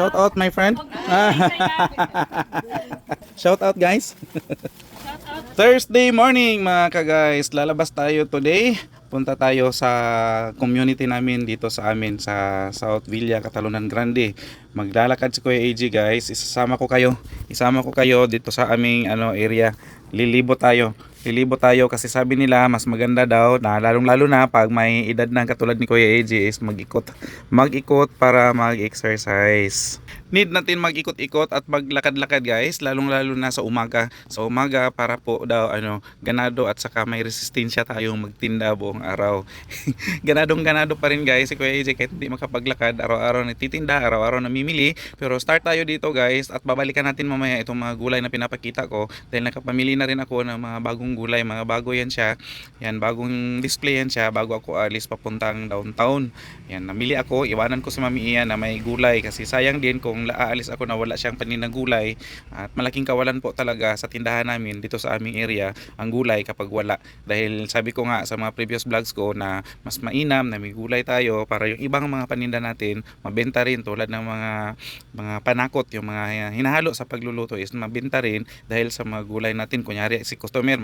Shout out my friend. Shout out guys. Thursday morning mga ka-guys. Lalabas tayo today. Punta tayo sa community namin dito sa amin sa South Villa, Catalonan Grande. Maglalakad si Kuya AJ guys. Isasama ko kayo. Isama ko kayo dito sa aming area. Lilibo tayo kasi sabi nila mas maganda daw na lalong-lalo na pag may edad na katulad ni Kuya AJ is mag-ikot para mag-exercise. Need natin mag-ikot-ikot at maglakad-lakad guys, lalong-lalo na sa umaga. Sa umaga para po daw ganado at saka may resistensya tayong magtinda buong araw. Ganadong-ganado pa rin guys si Kuya AJ kahit hindi makapaglakad, araw-araw nagtitinda, araw-araw namimili. Pero start tayo dito guys at babalikan natin mamaya itong mga gulay na pinapakita ko dahil nakapamili na rin ako ng mga bagong gulay, mga bago yan siya. Yan, bagong display yan siya bago ako alis papuntang downtown. Yan, namili ako, iwanan ko sa Mami Ian na may gulay kasi sayang din kung aalis ako na wala siyang paninang gulay. At malaking kawalan po talaga sa tindahan namin dito sa aming area ang gulay kapag wala. Dahil sabi ko nga sa mga previous vlogs ko na mas mainam na may gulay tayo para yung ibang mga paninda natin mabenta rin tulad ng mga panakot, yung mga hinahalo sa pagluluto is mabenta rin dahil sa mga gulay natin. Kunyari si customer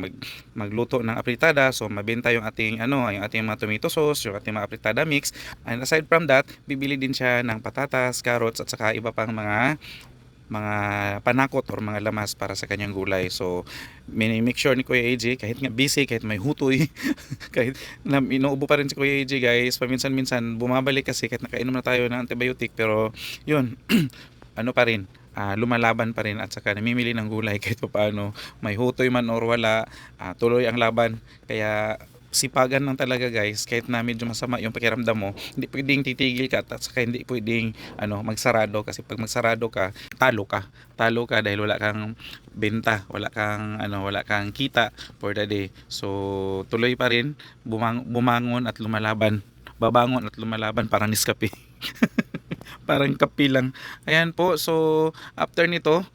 magluto ng apritada, so mabenta yung ating yung ating mga tomato sauce, yung ating mga apritada mix. And aside from that, bibili din siya ng patatas, carrots at saka iba pang mga panakot or mga lamas para sa kanyang gulay. So make sure ni Kuya AJ kahit nga busy, kahit may hutoy kahit na inuubo pa rin si Kuya AJ guys, paminsan-minsan bumabalik kasi kahit nakainom na tayo ng antibiotic, pero yun pa rin, lumalaban pa rin at saka namimili ng gulay kahit pa paano may hutoy man or wala, tuloy ang laban. Kaya sipagan lang talaga guys, kahit na medyo masama yung pakiramdam mo, hindi pwedeng titigil ka at saka hindi pwedeng magsarado, kasi pag magsarado ka, talo ka dahil wala kang benta, wala kang kita for the day. So tuloy pa rin, bumangon at lumalaban, babangon at lumalaban, parang Nescafe. Parang kape lang. Ayan po. So after nito,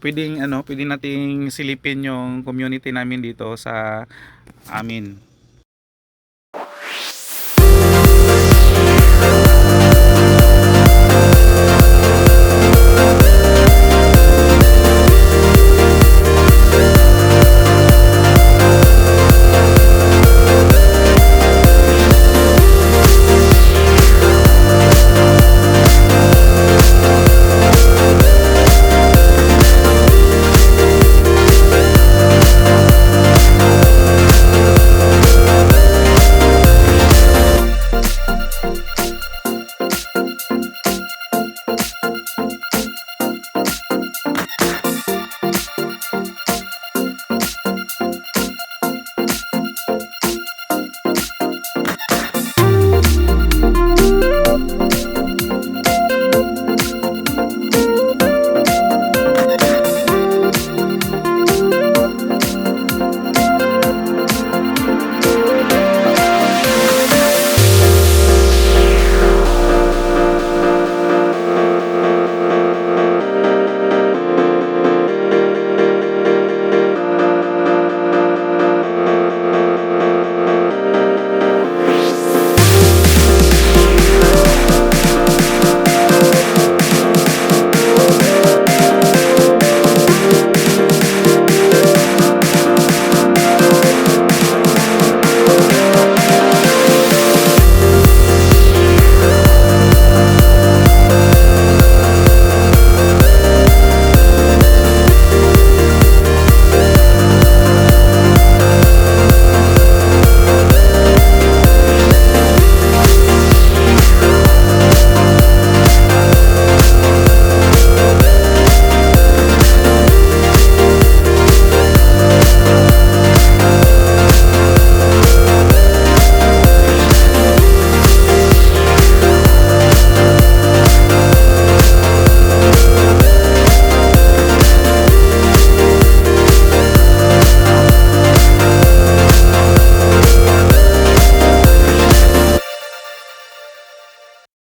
pwedeng nating silipin yung community namin dito sa amin.